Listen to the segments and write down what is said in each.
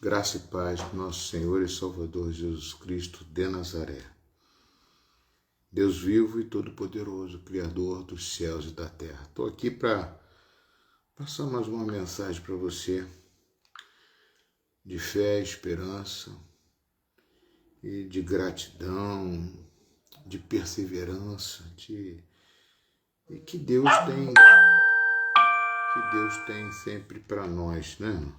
Graça e paz do nosso Senhor e Salvador Jesus Cristo de Nazaré. Deus vivo e todo-poderoso, Criador dos céus e da terra. Estou aqui para passar mais uma mensagem para você de fé, esperança e de gratidão, de perseverança, e que Deus tem sempre para nós, né?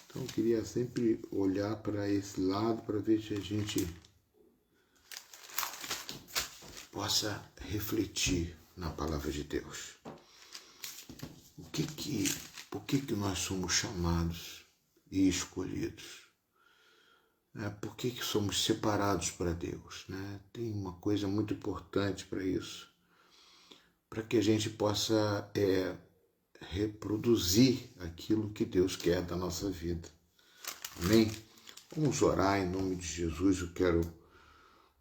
Então eu queria sempre olhar para esse lado para ver se a gente possa refletir na palavra de Deus. Por que nós somos chamados e escolhidos? Por que somos separados para Deus? Né? Tem uma coisa muito importante para isso, para que a gente possa reproduzir aquilo que Deus quer da nossa vida. Amém? Vamos orar em nome de Jesus. Eu quero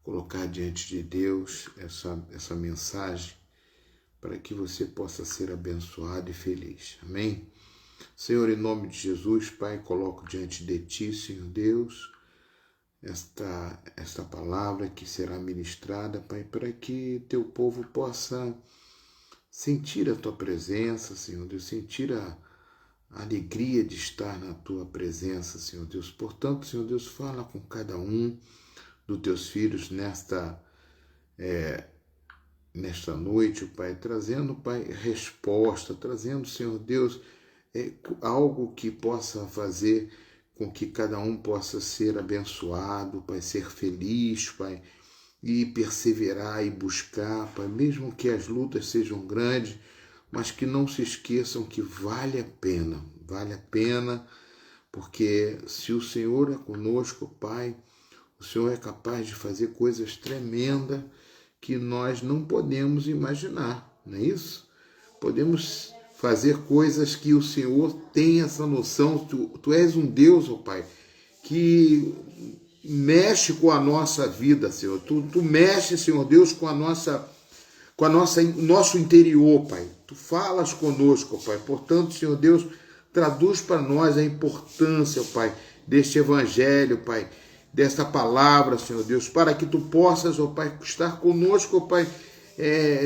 colocar diante de Deus essa mensagem para que você possa ser abençoado e feliz. Amém? Senhor, em nome de Jesus, Pai, coloco diante de Ti, Senhor Deus, esta palavra que será ministrada, Pai, para que Teu povo possa sentir a Tua presença, Senhor Deus, sentir a alegria de estar na Tua presença, Senhor Deus. Portanto, Senhor Deus, fala com cada um dos Teus filhos nesta noite, Pai, trazendo, Pai, resposta, trazendo, Senhor Deus, algo que possa fazer com que cada um possa ser abençoado, Pai, ser feliz, Pai, e perseverar e buscar, Pai, mesmo que as lutas sejam grandes, mas que não se esqueçam que vale a pena, porque se o Senhor é conosco, Pai, o Senhor é capaz de fazer coisas tremendas que nós não podemos imaginar, não é isso? Podemos fazer coisas que o Senhor tem essa noção. Tu és um Deus, ó Pai, que mexe com a nossa vida, Senhor. Tu mexe, Senhor Deus, com nosso interior, Pai. Tu falas conosco, Pai. Portanto, Senhor Deus, traduz para nós a importância, Pai, deste evangelho, Pai, desta palavra, Senhor Deus, para que Tu possas, ó Pai, estar conosco, ó Pai,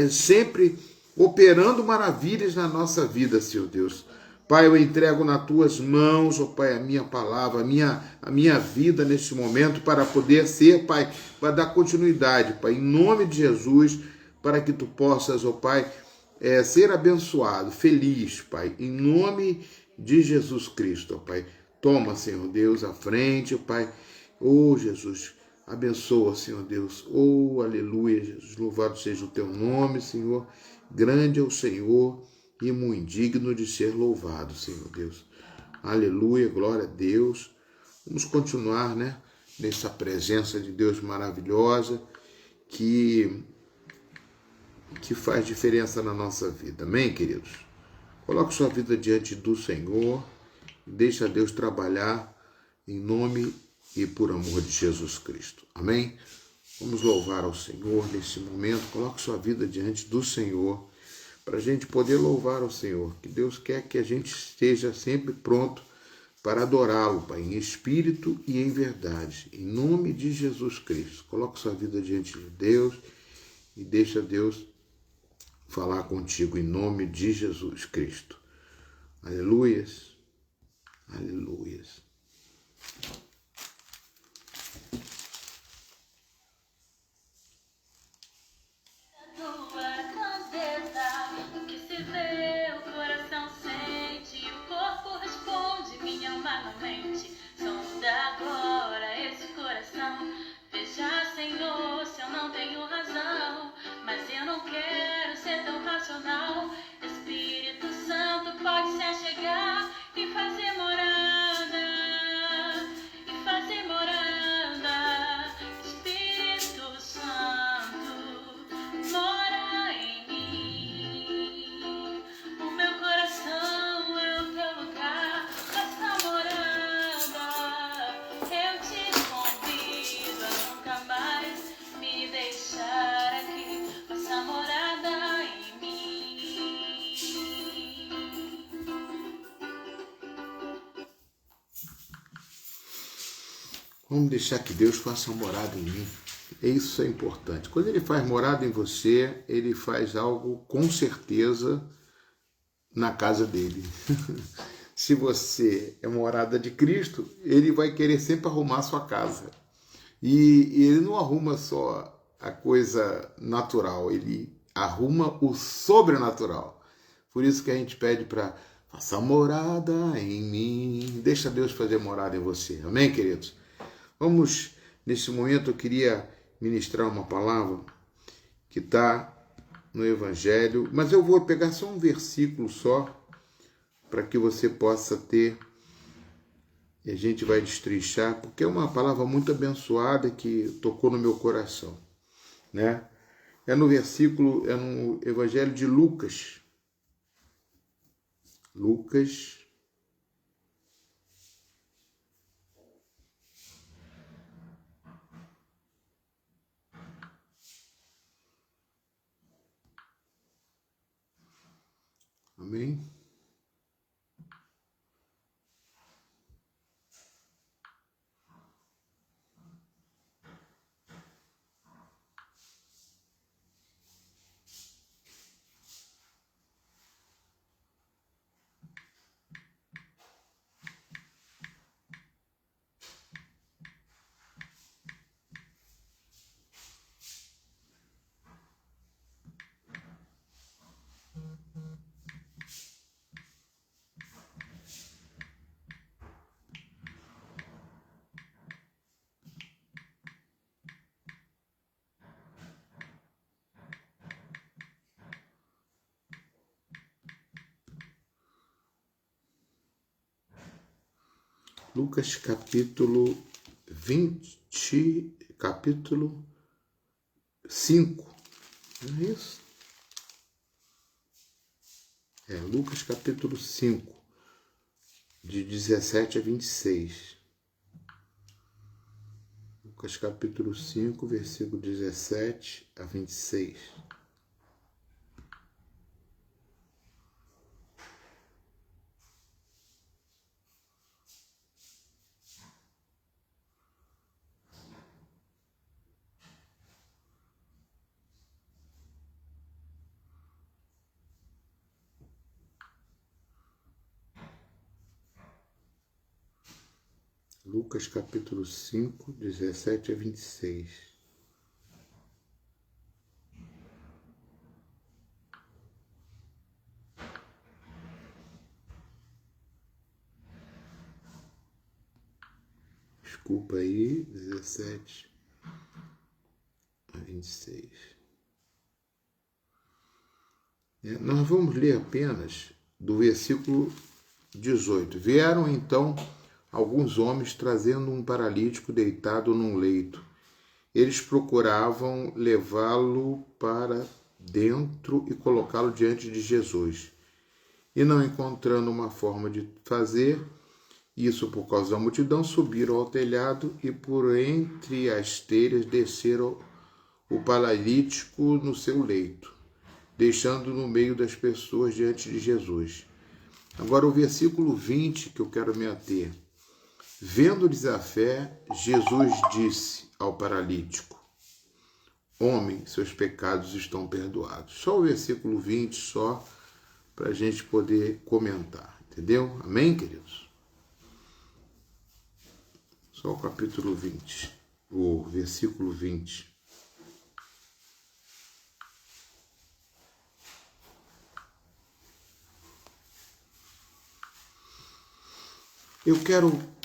sempre operando maravilhas na nossa vida, Senhor Deus. Pai, eu entrego nas Tuas mãos, ó Pai, a minha palavra, a minha vida neste momento, para poder ser, Pai, para dar continuidade, Pai, em nome de Jesus, para que Tu possas, ó Pai, ser abençoado, feliz, Pai, em nome de Jesus Cristo, ó Pai. Toma, Senhor Deus, à frente, ó Pai. Oh, Jesus, abençoa, Senhor Deus. Oh, aleluia, Jesus. Louvado seja o Teu nome, Senhor. Grande é o Senhor e muito digno de ser louvado, Senhor Deus. Aleluia, glória a Deus. Vamos continuar, né, nessa presença de Deus maravilhosa que faz diferença na nossa vida. Amém, queridos? Coloque sua vida diante do Senhor. Deixa Deus trabalhar em nome e por amor de Jesus Cristo. Amém? Vamos louvar ao Senhor nesse momento. Coloque sua vida diante do Senhor para a gente poder louvar ao Senhor. Que Deus quer que a gente esteja sempre pronto para adorá-lo, Pai, em espírito e em verdade. Em nome de Jesus Cristo. Coloque sua vida diante de Deus e deixa Deus falar contigo em nome de Jesus Cristo. Aleluias. Aleluias. Espírito Santo pode se achegar e fazer morada, Espírito Santo, mora em mim. O meu coração é o Teu lugar, faça morada. Eu te convido a nunca mais me deixar aqui, faça morada em mim. Vamos deixar que Deus faça morada em mim. Isso é importante. Quando Ele faz morada em você, Ele faz algo com certeza na casa dele. Se você é morada de Cristo, Ele vai querer sempre arrumar a sua casa. E Ele não arruma só a coisa natural, Ele arruma o sobrenatural. Por isso que a gente pede para faça morada em mim. Deixa Deus fazer morada em você. Amém, queridos? Vamos, nesse momento, eu queria ministrar uma palavra que está no Evangelho, mas eu vou pegar só um versículo só, para que você possa ter, e a gente vai destrinchar, porque é uma palavra muito abençoada que tocou no meu coração, né? É no Evangelho de Lucas. Lucas, amém? Lucas capítulo 20, capítulo 5, não é isso? Lucas capítulo 5, de 17 a 26. Lucas capítulo 5, versículo 17 a 26. Lucas capítulo 5, 17 a 26. Desculpa aí, 17 a 26. Nós vamos ler apenas do versículo 18. Vieram então alguns homens trazendo um paralítico deitado num leito. Eles procuravam levá-lo para dentro e colocá-lo diante de Jesus. E não encontrando uma forma de fazer isso por causa da multidão, subiram ao telhado e por entre as telhas desceram o paralítico no seu leito, deixando no meio das pessoas diante de Jesus. Agora o versículo 20 que eu quero me ater. Vendo-lhes a fé, Jesus disse ao paralítico: homem, seus pecados estão perdoados. Só o versículo 20, só para a gente poder comentar, entendeu? Amém, queridos? Só o capítulo 20, o versículo 20. Eu quero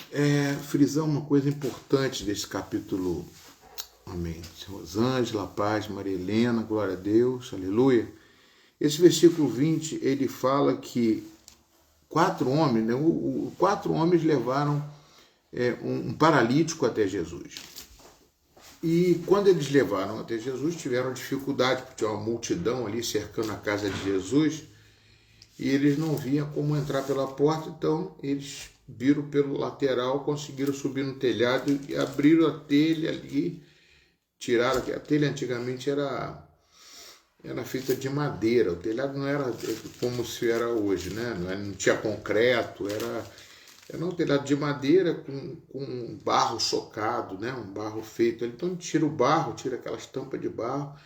frisar uma coisa importante desse capítulo. Amém. Rosângela, paz, Maria Helena, glória a Deus, aleluia. Esse versículo 20, ele fala que 4 homens, né, 4 homens levaram um paralítico até Jesus. E quando eles levaram até Jesus, tiveram dificuldade, porque tinha uma multidão ali cercando a casa de Jesus, e eles não viam como entrar pela porta, então eles viram pelo lateral, conseguiram subir no telhado e abriram a telha ali, tiraram, a telha antigamente era feita de madeira, o telhado não era como se era hoje, né? Não tinha concreto, Era um telhado de madeira com barro socado, né? Um barro feito. Então tira o barro, tira aquelas tampas de barro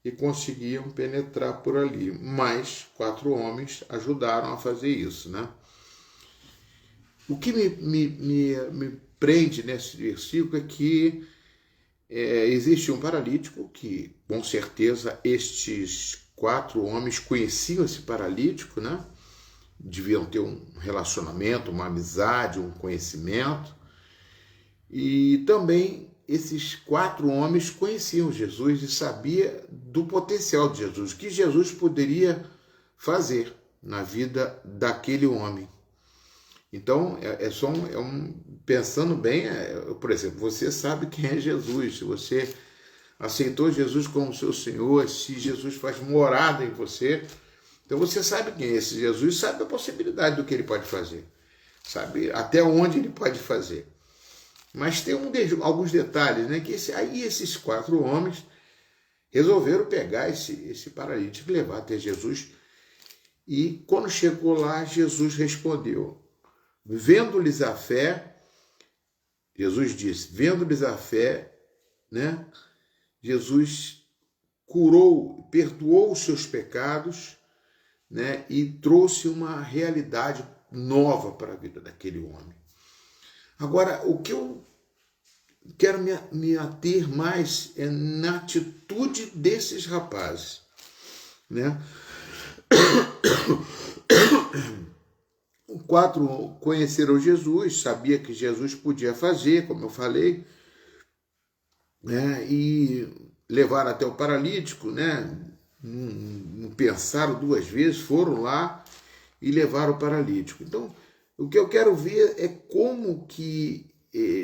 e conseguiam penetrar por ali. Mas 4 homens ajudaram a fazer isso, né? O que me prende nesse versículo é que existe um paralítico que, com certeza, estes 4 homens conheciam esse paralítico, né? Deviam ter um relacionamento, uma amizade, um conhecimento. E também esses 4 homens conheciam Jesus e sabiam do potencial de Jesus, o que Jesus poderia fazer na vida daquele homem. Então, pensando bem, por exemplo, você sabe quem é Jesus, se você aceitou Jesus como seu Senhor, se Jesus faz morada em você, então você sabe quem é esse Jesus, sabe a possibilidade do que ele pode fazer, sabe até onde ele pode fazer. Mas tem alguns detalhes, né? Que esses 4 homens resolveram pegar esse paralítico e levar até Jesus. E quando chegou lá, Jesus respondeu, vendo-lhes a fé, Jesus disse, vendo-lhes a fé, né? Jesus curou, perdoou os seus pecados, né? E trouxe uma realidade nova para a vida daquele homem. Agora, o que eu quero me ater mais é na atitude desses rapazes, né? 4 conheceram Jesus, sabia que Jesus podia fazer, como eu falei, né? E levaram até o paralítico, né? Não pensaram 2 vezes, foram lá e levaram o paralítico. Então, o que eu quero ver é como que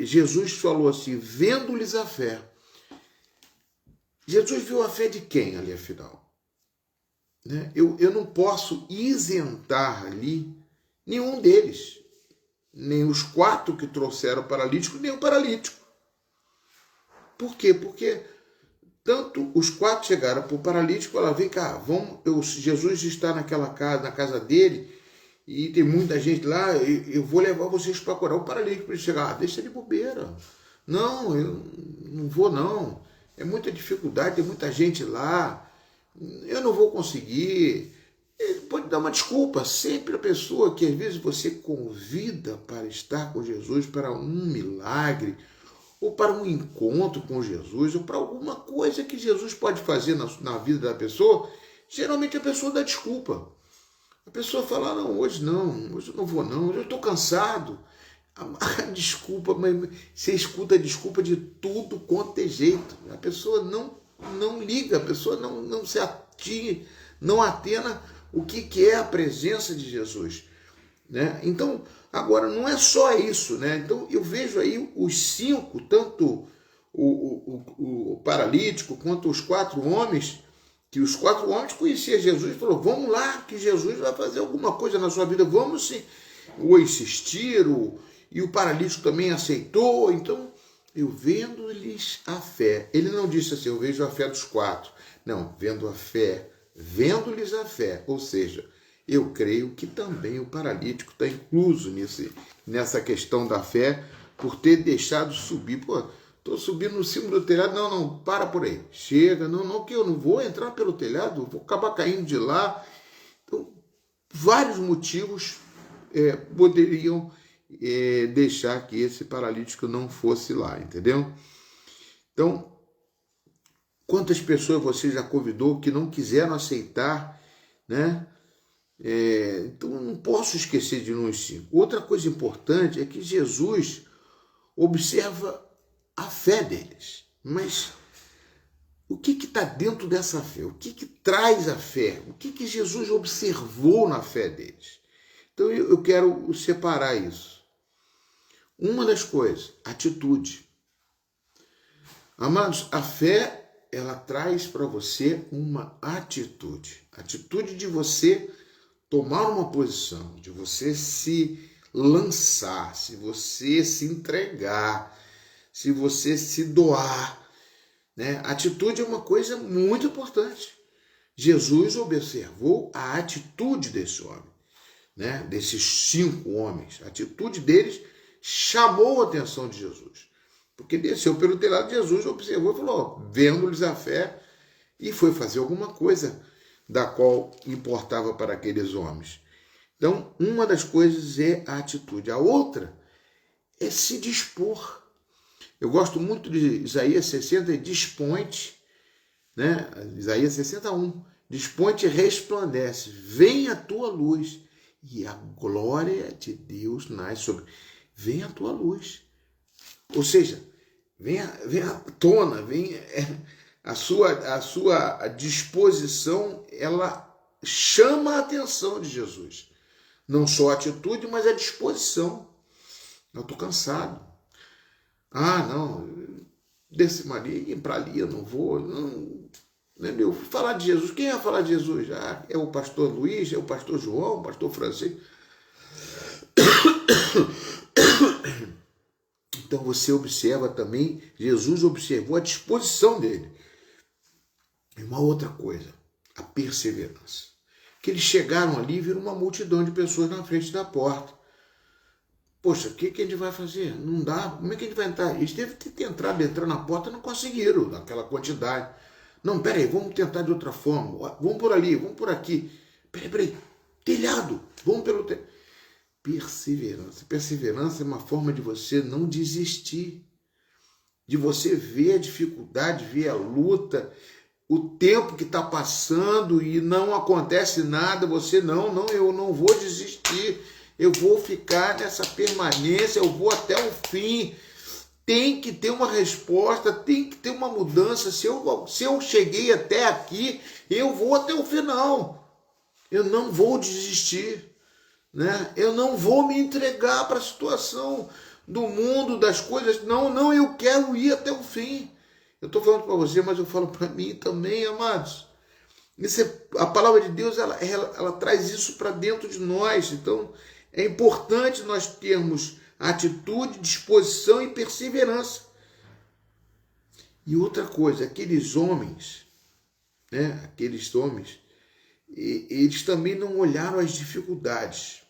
Jesus falou assim, vendo-lhes a fé. Jesus viu a fé de quem ali, afinal? Né? Eu não posso isentar ali nenhum deles. Nem os 4 que trouxeram o paralítico, nem o paralítico. Por quê? Porque tanto os 4 chegaram para o paralítico, ela vem cá, Jesus está naquela casa, na casa dele, e tem muita gente lá, eu vou levar vocês para curar o paralítico para ele chegar. Deixa de bobeira. Não, eu não vou não. É muita dificuldade, tem muita gente lá. Eu não vou conseguir. Ele pode dar uma desculpa. Sempre a pessoa que às vezes você convida para estar com Jesus, para um milagre, ou para um encontro com Jesus, ou para alguma coisa que Jesus pode fazer na vida da pessoa, geralmente a pessoa dá desculpa. A pessoa fala, não, hoje eu não vou não, hoje eu estou cansado. A desculpa, mas você escuta a desculpa de tudo quanto é jeito. A pessoa não liga, a pessoa não atena o que é a presença de Jesus. Né? Então, agora, não é só isso. Né? Então, eu vejo aí os 5, tanto o paralítico quanto os 4 homens, que os 4 homens conheciam Jesus e falaram, vamos lá, que Jesus vai fazer alguma coisa na sua vida, vamos sim. Ou insistiram, e o paralítico também aceitou. Então, eu vendo-lhes a fé. Ele não disse assim, eu vejo a fé dos 4. Não, vendo-lhes a fé. Ou seja, eu creio que também o paralítico está incluso nessa questão da fé, por ter deixado subir. Pô, estou subindo no cimo do telhado. Não, para por aí. Chega, não, que eu não vou entrar pelo telhado, vou acabar caindo de lá. Então, vários motivos poderiam deixar que esse paralítico não fosse lá, entendeu? Então, quantas pessoas você já convidou que não quiseram aceitar, né? Então, não posso esquecer de nós 5. Outra coisa importante é que Jesus observa a fé deles. Mas o que está dentro dessa fé? O que traz a fé? O que Jesus observou na fé deles? Então, eu quero separar isso. Uma das coisas, atitude. Amados, a fé, ela traz para você uma atitude. Atitude de você tomar uma posição, de você se lançar, se você se entregar, se você se doar. Né? Atitude é uma coisa muito importante. Jesus observou a atitude desse homem. né, desses 5 homens. A atitude deles chamou a atenção de Jesus. Porque desceu pelo telhado de Jesus, observou e falou, vendo-lhes a fé, e foi fazer alguma coisa da qual importava para aqueles homens. Então, uma das coisas é a atitude. A outra é se dispor. Eu gosto muito de Isaías 60, dispõe-te, né? Isaías 61, dispõe-te e resplandece, vem a tua luz, e a glória de Deus nasce sobre. Vem a tua luz. Ou seja, vem à tona, a sua disposição, ela chama a atenção de Jesus. Não só a atitude, mas a disposição. Eu estou cansado. Ah, não, desce ali, para ali eu não vou. Não, entendeu? Falar de Jesus. Quem é falar de Jesus? Ah, é o pastor Luiz, é o pastor João, o pastor Francisco. Então você observa também, Jesus observou a disposição dele. E uma outra coisa, a perseverança. Que eles chegaram ali e viram uma multidão de pessoas na frente da porta. Poxa, o que a gente vai fazer? Não dá, como é que a gente vai entrar? Eles devem ter tentado entrar na porta, não conseguiram, naquela quantidade. Não, peraí, vamos tentar de outra forma. Vamos por ali, vamos por aqui. Peraí, telhado, vamos pelo telhado. Perseverança. Perseverança é uma forma de você não desistir, de você ver a dificuldade, ver a luta, o tempo que está passando e não acontece nada, você eu não vou desistir, eu vou ficar nessa permanência, eu vou até o fim. Tem que ter uma resposta, tem que ter uma mudança. Se eu cheguei até aqui, eu vou até o final. Eu não vou desistir. Né? Eu não vou me entregar para a situação do mundo, das coisas. Não, eu quero ir até o fim. Eu estou falando para você, mas eu falo para mim também, amados. A palavra de Deus, ela traz isso para dentro de nós. Então, é importante nós termos atitude, disposição e perseverança. E outra coisa, aqueles homens, eles também não olharam as dificuldades.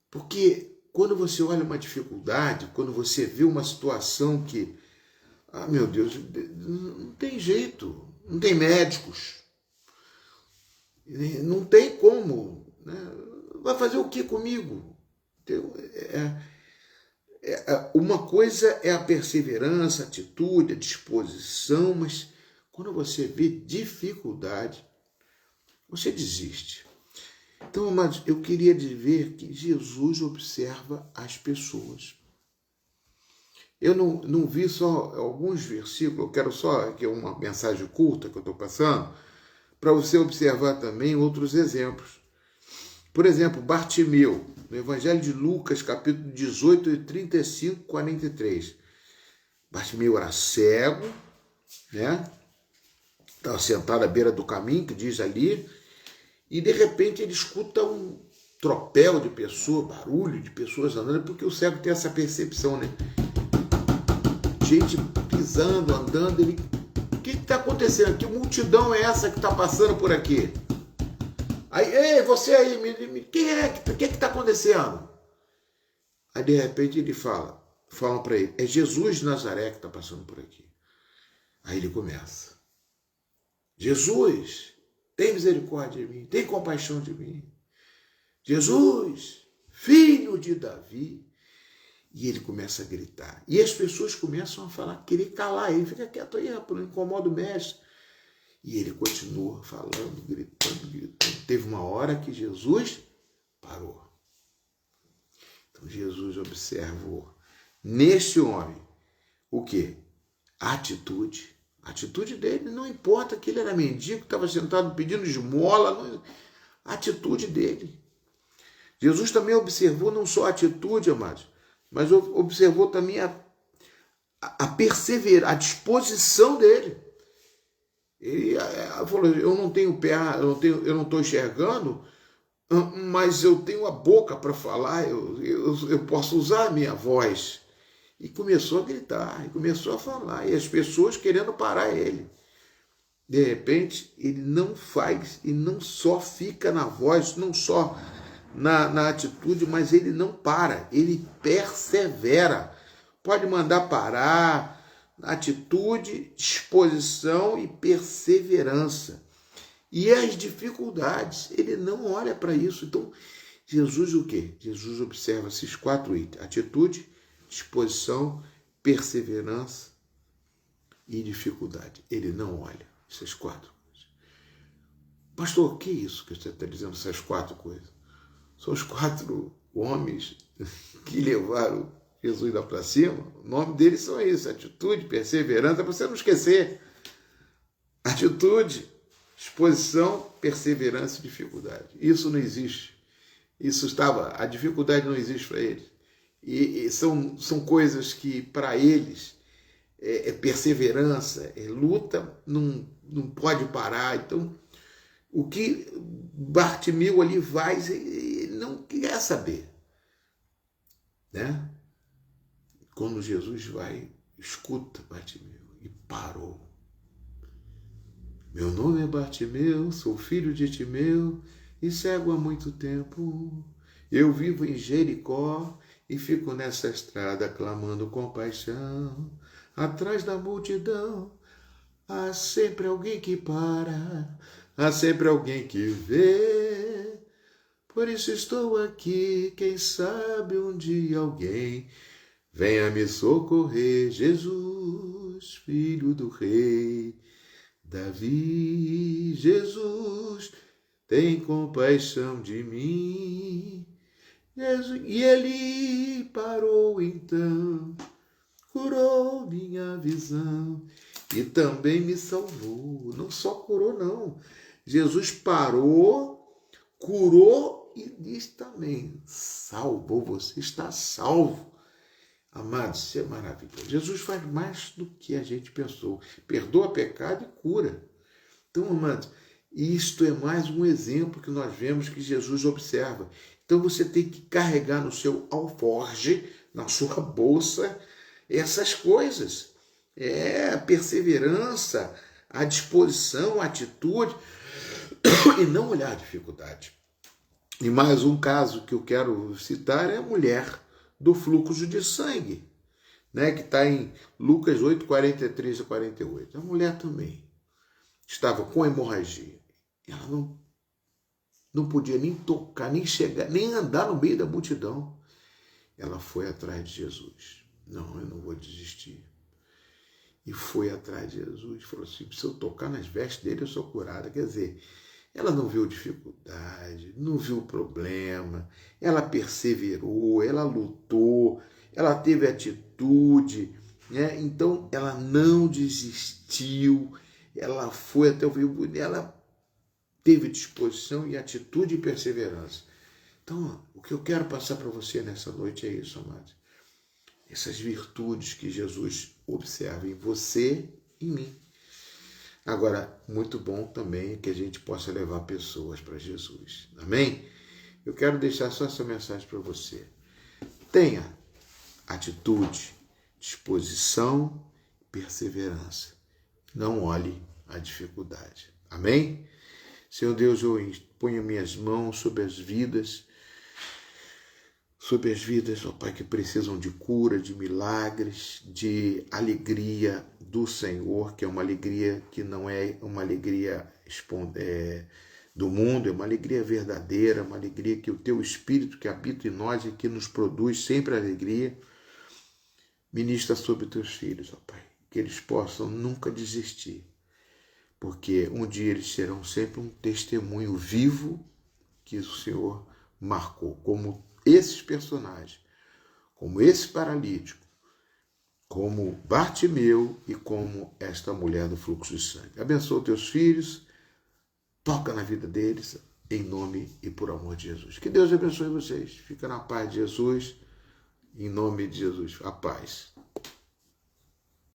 Porque quando você olha uma dificuldade, quando você vê uma situação que, meu Deus, não tem jeito, não tem médicos, não tem como, né? Vai fazer o que comigo? Uma coisa é a perseverança, a atitude, a disposição, mas quando você vê dificuldade, você desiste. Então, amados, eu queria dizer que Jesus observa as pessoas. Eu não vi só alguns versículos, eu quero só, que é uma mensagem curta que eu estou passando, para você observar também outros exemplos. Por exemplo, Bartimeu, no Evangelho de Lucas, capítulo 18, 35, 43. Bartimeu era cego, né? Estava sentado à beira do caminho, que diz ali, e de repente ele escuta um tropel de pessoas, barulho de pessoas andando, porque o cego tem essa percepção, né? Gente pisando, andando, ele... O que está acontecendo? Que multidão é essa que está passando por aqui? Aí, ei, você aí, quem é? O que está acontecendo? Aí de repente ele falam para ele, é Jesus de Nazaré que está passando por aqui. Aí ele começa, Jesus, tem misericórdia de mim, tem compaixão de mim. Jesus, filho de Davi. E ele começa a gritar. E as pessoas começam a falar, querer calar ele. Fica quieto aí, rapaz, não incomoda o mestre. E ele continua falando, gritando. Teve uma hora que Jesus parou. Então Jesus observou nesse homem o quê? A atitude. A atitude dele, não importa que ele era mendigo, estava sentado pedindo esmola, a atitude dele. Jesus também observou não só a atitude, amados, mas observou também a perseverança, a disposição dele. Ele falou, eu não tenho pé, eu não estou enxergando, mas eu tenho a boca para falar, eu posso usar a minha voz. E começou a gritar, e começou a falar, e as pessoas querendo parar ele. de repente, ele não faz e não só fica na voz, não só na atitude, mas ele não para, ele persevera. Pode mandar parar, atitude, disposição e perseverança. E as dificuldades, ele não olha para isso. Então, Jesus o quê? Jesus observa esses 4 itens: atitude, disposição, perseverança e dificuldade. Ele não olha essas 4 coisas. Pastor, o que é isso que você está dizendo, essas 4 coisas? São os 4 homens que levaram Jesus lá para cima. O nome deles são isso: atitude, perseverança, para você não esquecer. Atitude, disposição, perseverança e dificuldade. Isso não existe. A dificuldade não existe para eles. E são coisas que para eles é perseverança, é luta, não pode parar. Então, o que Bartimeu ali faz, ele não quer saber, né? Quando Jesus vai, escuta Bartimeu e parou. Meu nome é Bartimeu, sou filho de Timeu e cego há muito tempo. Eu vivo em Jericó e fico nessa estrada clamando compaixão. Atrás da multidão há sempre alguém que para, há sempre alguém que vê. Por isso estou aqui, quem sabe um dia alguém venha me socorrer. Jesus, filho do rei Davi, Jesus, tem compaixão de mim. Jesus, e ele parou então, curou minha visão e também me salvou. Não só curou, não. Jesus parou, curou e diz também: salvou, você está salvo. Amados, isso é maravilhoso. Jesus faz mais do que a gente pensou. Perdoa pecado e cura. Então, amados, isto é mais um exemplo que nós vemos que Jesus observa. Então, você tem que carregar no seu alforje, na sua bolsa, essas coisas. A perseverança, a disposição, a atitude, e não olhar a dificuldade. E mais um caso que eu quero citar é a mulher do fluxo de sangue, né, que está em Lucas 8, 43 e 48. A mulher também estava com hemorragia. Ela não podia nem tocar, nem chegar, nem andar no meio da multidão. Ela foi atrás de Jesus. Não, eu não vou desistir. E foi atrás de Jesus. Falou assim: se eu tocar nas vestes dele, eu sou curada. Quer dizer, ela não viu dificuldade, não viu problema, ela perseverou, ela lutou, ela teve atitude, né? Então ela não desistiu, ela foi até o fim, ela teve disposição e atitude e perseverança. Então, o que eu quero passar para você nessa noite é isso, amados. Essas virtudes que Jesus observa em você e em mim. Agora, muito bom também que a gente possa levar pessoas para Jesus. Amém? Eu quero deixar só essa mensagem para você. Tenha atitude, disposição, perseverança. Não olhe a dificuldade. Amém? Senhor Deus, eu ponho minhas mãos sobre as vidas, ó Pai, que precisam de cura, de milagres, de alegria do Senhor, que é uma alegria que não é uma alegria do mundo, é uma alegria verdadeira, uma alegria que o Teu Espírito que habita em nós e que nos produz sempre alegria. Ministra sobre Teus filhos, ó Pai, que eles possam nunca desistir, porque um dia eles serão sempre um testemunho vivo que o Senhor marcou, como esses personagens, como esse paralítico, como Bartimeu e como esta mulher do fluxo de sangue. Abençoa teus filhos, toca na vida deles, em nome e por amor de Jesus. Que Deus abençoe vocês. Fica na paz de Jesus, em nome de Jesus. A paz.